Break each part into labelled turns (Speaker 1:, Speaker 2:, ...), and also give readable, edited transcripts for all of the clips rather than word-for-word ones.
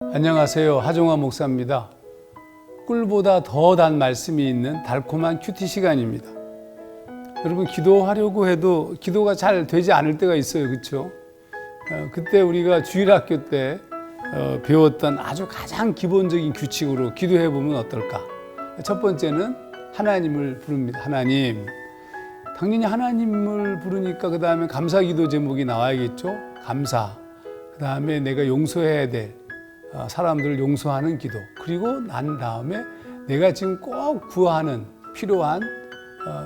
Speaker 1: 안녕하세요. 하종화 목사입니다. 꿀보다 더 단 말씀이 있는 달콤한 큐티 시간입니다. 여러분, 기도하려고 해도 기도가 잘 되지 않을 때가 있어요. 그렇죠? 그때 우리가 주일학교 때 배웠던 아주 가장 기본적인 규칙으로 기도해 보면 어떨까? 첫 번째는 하나님을 부릅니다. 하나님. 당연히 하나님을 부르니까 그 다음에 감사 기도 제목이 나와야겠죠? 감사. 그 다음에 내가 용서해야 될 사람들을 용서하는 기도. 그리고 난 다음에 내가 지금 꼭 구하는 필요한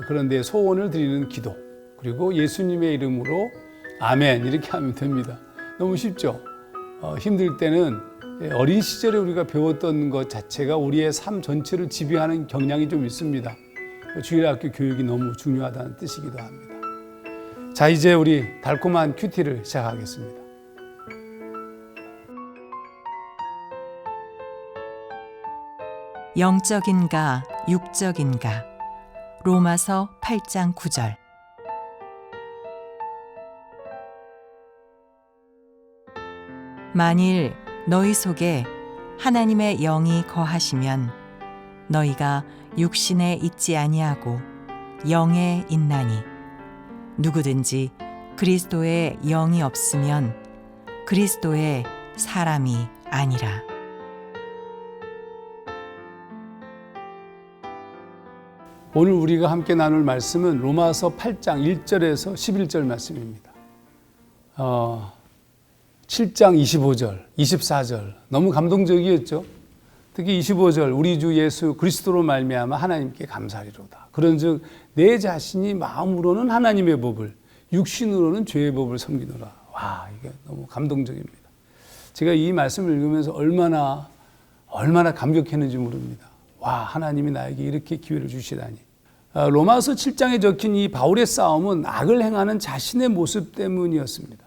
Speaker 1: 그런 데 소원을 드리는 기도. 그리고 예수님의 이름으로 아멘 이렇게 하면 됩니다. 너무 쉽죠? 힘들 때는 어린 시절에 우리가 배웠던 것 자체가 우리의 삶 전체를 지배하는 경향이 좀 있습니다. 주일학교 교육이 너무 중요하다는 뜻이기도 합니다. 자, 이제 우리 달콤한 큐티를 시작하겠습니다.
Speaker 2: 영적인가 육적인가. 로마서 8장 9절. 만일 너희 속에 하나님의 영이 거하시면 너희가 육신에 있지 아니하고 영에 있나니 누구든지 그리스도의 영이 없으면 그리스도의 사람이 아니라.
Speaker 1: 오늘 우리가 함께 나눌 말씀은 로마서 8장 1절에서 11절 말씀입니다. 7장 25절, 24절 너무 감동적이었죠. 특히 25절 우리 주 예수 그리스도로 말미암아 하나님께 감사하리로다. 그런즉 내 자신이 마음으로는 하나님의 법을 육신으로는 죄의 법을 섬기노라. 와, 이게 너무 감동적입니다. 제가 이 말씀을 읽으면서 얼마나 감격했는지 모릅니다. 와, 하나님이 나에게 이렇게 기회를 주시다니. 로마서 7장에 적힌 이 바울의 싸움은 악을 행하는 자신의 모습 때문이었습니다.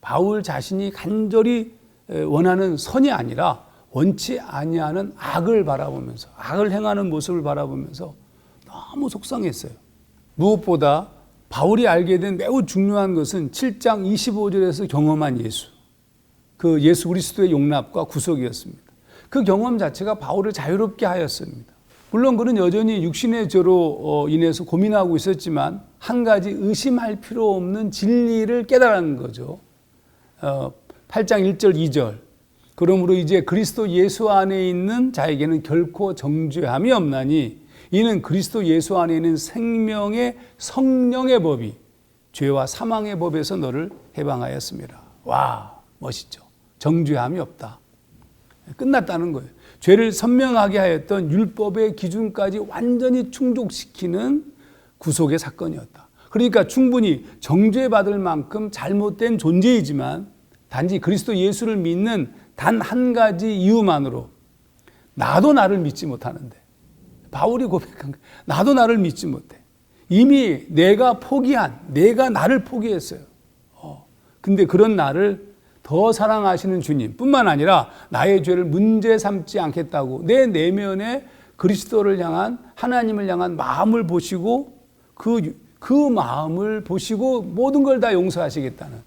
Speaker 1: 바울 자신이 간절히 원하는 선이 아니라 원치 아니하는 악을 바라보면서, 악을 행하는 모습을 바라보면서 너무 속상했어요. 무엇보다 바울이 알게 된 매우 중요한 것은 7장 25절에서 경험한 예수, 그 예수 그리스도의 용납과 구속이었습니다. 그 경험 자체가 바울을 자유롭게 하였습니다. 물론 그는 여전히 육신의 죄로 인해서 고민하고 있었지만 한 가지 의심할 필요 없는 진리를 깨달은 거죠. 8장 1절 2절. 그러므로 이제 그리스도 예수 안에 있는 자에게는 결코 정죄함이 없나니 이는 그리스도 예수 안에 있는 생명의 성령의 법이 죄와 사망의 법에서 너를 해방하였습니다. 와, 멋있죠. 정죄함이 없다. 끝났다는 거예요. 죄를 선명하게 하였던 율법의 기준까지 완전히 충족시키는 구속의 사건이었다. 그러니까 충분히 정죄받을 만큼 잘못된 존재이지만 단지 그리스도 예수를 믿는 단 한 가지 이유만으로 나도 나를 믿지 못하는데, 바울이 고백한 거예요. 나도 나를 믿지 못해. 이미 내가 나를 포기했어요. 근데 그런 나를 더 사랑하시는 주님 뿐만 아니라 나의 죄를 문제 삼지 않겠다고 내 내면에 그리스도를 향한, 하나님을 향한 마음을 보시고 그 마음을 보시고 모든 걸 다 용서하시겠다는.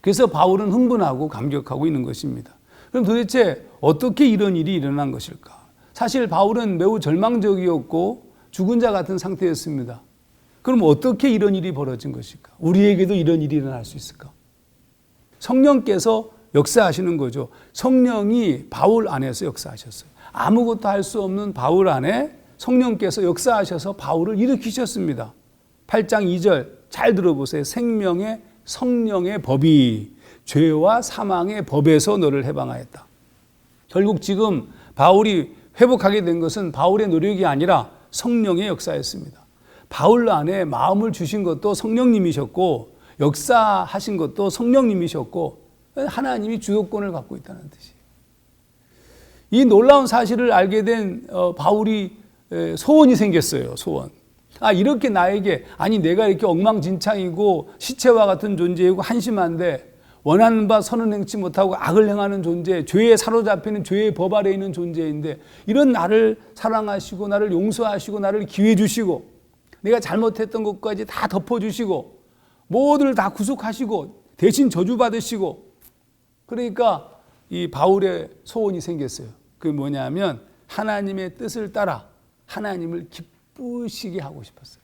Speaker 1: 그래서 바울은 흥분하고 감격하고 있는 것입니다. 그럼 도대체 어떻게 이런 일이 일어난 것일까? 사실 바울은 매우 절망적이었고 죽은 자 같은 상태였습니다. 그럼 어떻게 이런 일이 벌어진 것일까? 우리에게도 이런 일이 일어날 수 있을까? 성령께서 역사하시는 거죠. 성령이 바울 안에서 역사하셨어요. 아무것도 할 수 없는 바울 안에 성령께서 역사하셔서 바울을 일으키셨습니다. 8장 2절 잘 들어보세요. 생명의 성령의 법이 죄와 사망의 법에서 너를 해방하였다. 결국 지금 바울이 회복하게 된 것은 바울의 노력이 아니라 성령의 역사였습니다. 바울 안에 마음을 주신 것도 성령님이셨고 역사하신 것도 성령님이셨고 하나님이 주도권을 갖고 있다는 뜻이에요. 이 놀라운 사실을 알게 된 바울이 소원이 생겼어요. 소원. 이렇게 나에게, 내가 이렇게 엉망진창이고 시체와 같은 존재이고 한심한데 원하는 바 선은 행치 못하고 악을 행하는 존재, 죄에 사로잡히는 죄의 법 아래에 있는 존재인데 이런 나를 사랑하시고 나를 용서하시고 나를 기회 주시고 내가 잘못했던 것까지 다 덮어주시고 모두를 다 구속하시고 대신 저주받으시고, 그러니까 이 바울의 소원이 생겼어요. 그게 뭐냐면 하나님의 뜻을 따라 하나님을 기쁘시게 하고 싶었어요.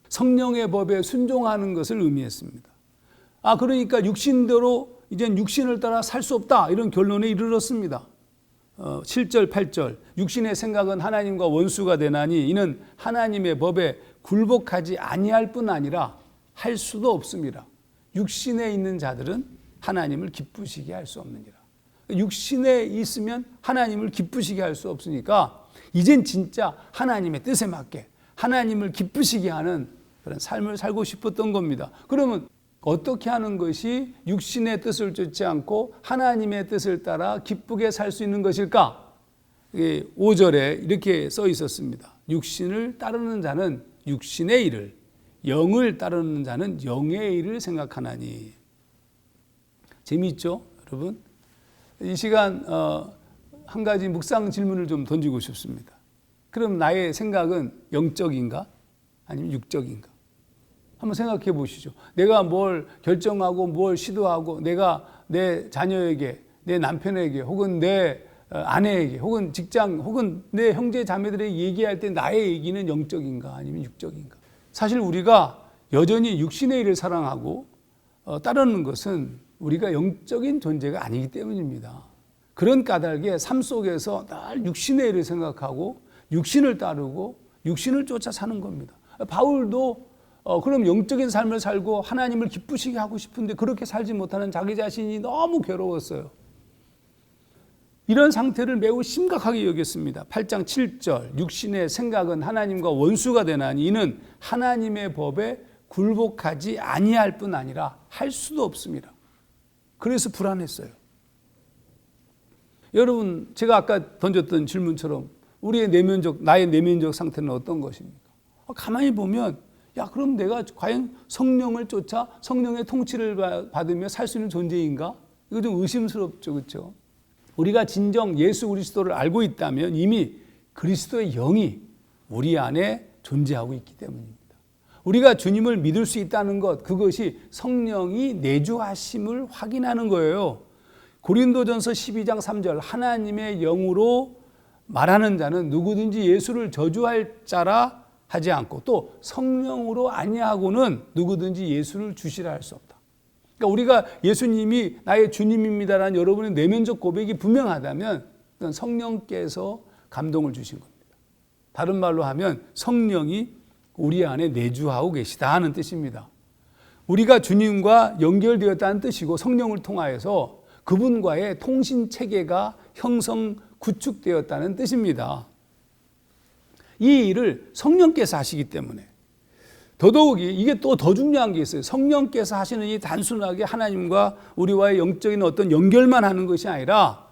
Speaker 1: 성령의 법에 순종하는 것을 의미했습니다. 그러니까 육신대로 이젠 육신을 따라 살 수 없다, 이런 결론에 이르렀습니다. 7절 8절 육신의 생각은 하나님과 원수가 되나니 이는 하나님의 법에 굴복하지 아니할 뿐 아니라 할 수도 없습니다. 육신에 있는 자들은 하나님을 기쁘시게 할 수 없느니라. 육신에 있으면 하나님을 기쁘시게 할 수 없으니까 이젠 진짜 하나님의 뜻에 맞게 하나님을 기쁘시게 하는 그런 삶을 살고 싶었던 겁니다. 그러면 어떻게 하는 것이 육신의 뜻을 쫓지 않고 하나님의 뜻을 따라 기쁘게 살 수 있는 것일까? 5절에 이렇게 써 있었습니다. 육신을 따르는 자는 육신의 일을, 영을 따르는 자는 영의 일을 생각하나니. 재미있죠, 여러분? 이 시간 한 가지 묵상 질문을 좀 던지고 싶습니다. 그럼 나의 생각은 영적인가? 아니면 육적인가? 한번 생각해 보시죠. 내가 뭘 결정하고 뭘 시도하고 내가 내 자녀에게, 내 남편에게, 혹은 내 아내에게, 혹은 직장, 혹은 내 형제 자매들에게 얘기할 때 나의 얘기는 영적인가 아니면 육적인가? 사실 우리가 여전히 육신의 일을 사랑하고 따르는 것은 우리가 영적인 존재가 아니기 때문입니다. 그런 까닭에 삶 속에서 늘 육신의 일을 생각하고 육신을 따르고 육신을 쫓아 사는 겁니다. 바울도 그럼 영적인 삶을 살고 하나님을 기쁘시게 하고 싶은데 그렇게 살지 못하는 자기 자신이 너무 괴로웠어요. 이런 상태를 매우 심각하게 여겼습니다. 8장 7절 육신의 생각은 하나님과 원수가 되나니 이는 하나님의 법에 굴복하지 아니할 뿐 아니라 할 수도 없습니다. 그래서 불안했어요. 여러분, 제가 아까 던졌던 질문처럼 우리의 나의 내면적 상태는 어떤 것입니까? 가만히 보면 그럼 내가 과연 성령을 쫓아 성령의 통치를 받으며 살 수 있는 존재인가? 이거 좀 의심스럽죠, 그렇죠? 우리가 진정 예수 그리스도를 알고 있다면 이미 그리스도의 영이 우리 안에 존재하고 있기 때문입니다. 우리가 주님을 믿을 수 있다는 것, 그것이 성령이 내주하심을 확인하는 거예요. 고린도전서 12장 3절 하나님의 영으로 말하는 자는 누구든지 예수를 저주할 자라 하지 않고 또 성령으로 아니하고는 누구든지 예수를 주시라 할 수 없다. 그러니까 우리가 예수님이 나의 주님입니다라는 여러분의 내면적 고백이 분명하다면 그건 성령께서 감동을 주신 겁니다. 다른 말로 하면 성령이 우리 안에 내주하고 계시다 하는 뜻입니다. 우리가 주님과 연결되었다는 뜻이고 성령을 통하여서 그분과의 통신 체계가 형성 구축되었다는 뜻입니다. 이 일을 성령께서 하시기 때문에 더더욱이 이게 또 더 중요한 게 있어요. 성령께서 하시는 이 단순하게 하나님과 우리와의 영적인 어떤 연결만 하는 것이 아니라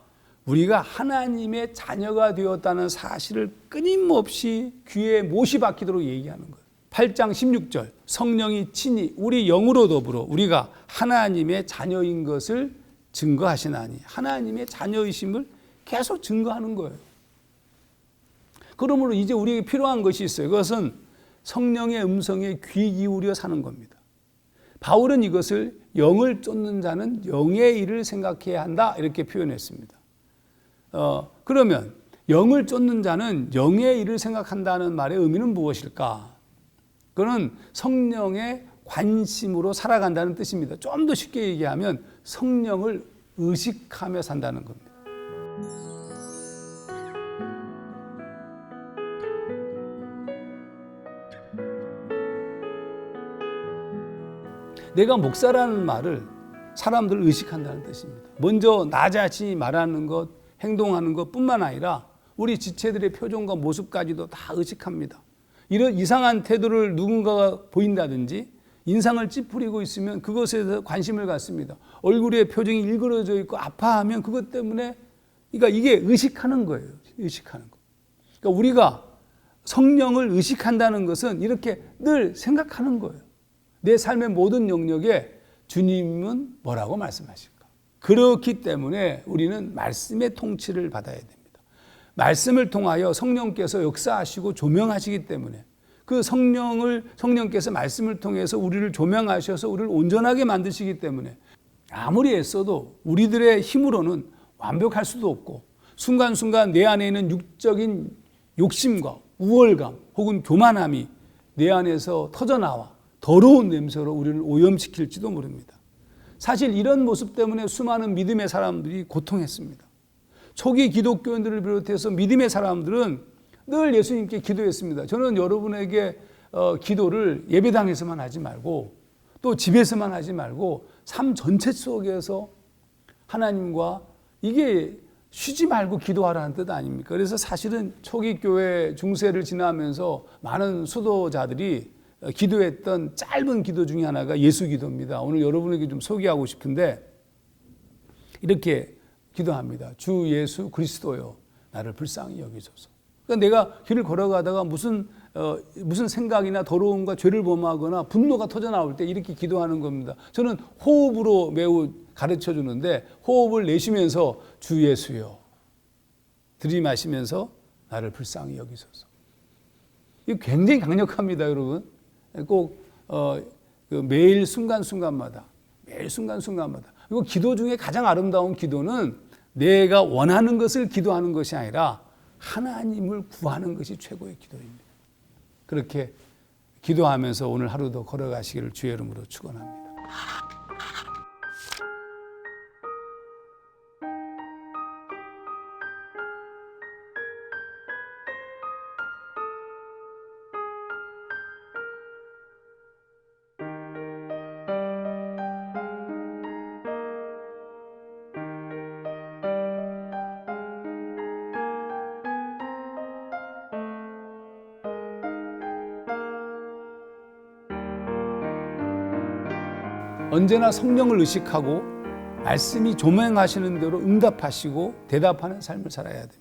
Speaker 1: 우리가 하나님의 자녀가 되었다는 사실을 끊임없이 귀에 못이 박히도록 얘기하는 거예요. 8장 16절 성령이 친히 우리 영으로 더불어 우리가 하나님의 자녀인 것을 증거하시나니 하나님의 자녀이심을 계속 증거하는 거예요. 그러므로 이제 우리에게 필요한 것이 있어요. 그것은 성령의 음성에 귀 기울여 사는 겁니다. 바울은 이것을 영을 쫓는 자는 영의 일을 생각해야 한다 이렇게 표현했습니다. 그러면 영을 쫓는 자는 영의 일을 생각한다는 말의 의미는 무엇일까? 그건 성령의 관심으로 살아간다는 뜻입니다. 좀 더 쉽게 얘기하면 성령을 의식하며 산다는 겁니다. 내가 목사라는 말을 사람들을 의식한다는 뜻입니다. 먼저 나 자신이 말하는 것, 행동하는 것뿐만 아니라 우리 지체들의 표정과 모습까지도 다 의식합니다. 이런 이상한 태도를 누군가가 보인다든지 인상을 찌푸리고 있으면 그것에 대해서 관심을 갖습니다. 얼굴에 표정이 일그러져 있고 아파하면 그것 때문에 그러니까 이게 의식하는 거예요. 의식하는 거. 그러니까 우리가 성령을 의식한다는 것은 이렇게 늘 생각하는 거예요. 내 삶의 모든 영역에 주님은 뭐라고 말씀하실까? 그렇기 때문에 우리는 말씀의 통치를 받아야 됩니다. 말씀을 통하여 성령께서 역사하시고 조명하시기 때문에 그 성령께서 말씀을 통해서 우리를 조명하셔서 우리를 온전하게 만드시기 때문에 아무리 애써도 우리들의 힘으로는 완벽할 수도 없고 순간순간 내 안에 있는 육적인 욕심과 우월감 혹은 교만함이 내 안에서 터져나와 더러운 냄새로 우리를 오염시킬지도 모릅니다. 사실 이런 모습 때문에 수많은 믿음의 사람들이 고통했습니다. 초기 기독교인들을 비롯해서 믿음의 사람들은 늘 예수님께 기도했습니다. 저는 여러분에게 기도를 예배당에서만 하지 말고 또 집에서만 하지 말고 삶 전체 속에서 하나님과 이게 쉬지 말고 기도하라는 뜻 아닙니까? 그래서 사실은 초기 교회 중세를 지나면서 많은 수도자들이 기도했던 짧은 기도 중에 하나가 예수 기도입니다. 오늘 여러분에게 좀 소개하고 싶은데 이렇게 기도합니다. 주 예수 그리스도여 나를 불쌍히 여기소서. 그러니까 내가 길을 걸어가다가 무슨 생각이나 더러움과 죄를 범하거나 분노가 터져 나올 때 이렇게 기도하는 겁니다. 저는 호흡으로 매우 가르쳐 주는데 호흡을 내쉬면서 주 예수여 들이마시면서 나를 불쌍히 여기소서. 이거 굉장히 강력합니다, 여러분. 꼭 매일 순간순간마다 그리고 기도 중에 가장 아름다운 기도는 내가 원하는 것을 기도하는 것이 아니라 하나님을 구하는 것이 최고의 기도입니다. 그렇게 기도하면서 오늘 하루도 걸어가시기를 주의 이름으로 축원합니다. 언제나 성령을 의식하고 말씀이 조명하시는 대로 응답하시고 대답하는 삶을 살아야 됩니다.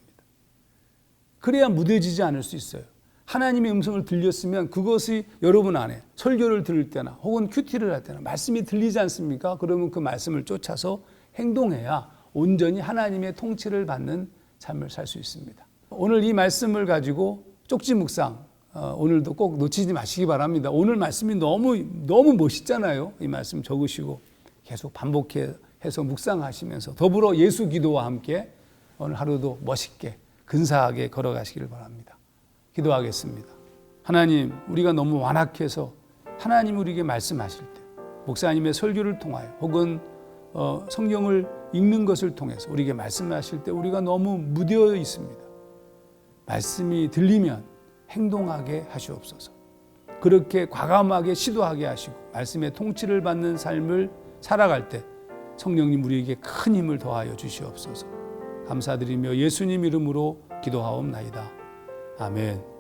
Speaker 1: 그래야 무뎌지지 않을 수 있어요. 하나님의 음성을 들렸으면 그것이 여러분 안에 설교를 들을 때나 혹은 큐티를 할 때나 말씀이 들리지 않습니까? 그러면 그 말씀을 쫓아서 행동해야 온전히 하나님의 통치를 받는 삶을 살 수 있습니다. 오늘 이 말씀을 가지고 쪽지 묵상 오늘도 꼭 놓치지 마시기 바랍니다. 오늘 말씀이 너무 멋있잖아요. 이 말씀 적으시고 계속 반복해서 묵상하시면서 더불어 예수 기도와 함께 오늘 하루도 멋있게 근사하게 걸어가시기를 바랍니다. 기도하겠습니다. 하나님, 우리가 너무 완악해서 하나님 우리에게 말씀하실 때 목사님의 설교를 통하여 혹은 성경을 읽는 것을 통해서 우리에게 말씀하실 때 우리가 너무 무뎌 있습니다. 말씀이 들리면 행동하게 하시옵소서. 그렇게 과감하게 시도하게 하시고 말씀의 통치를 받는 삶을 살아갈 때 성령님 우리에게 큰 힘을 더하여 주시옵소서. 감사드리며 예수님 이름으로 기도하옵나이다. 아멘.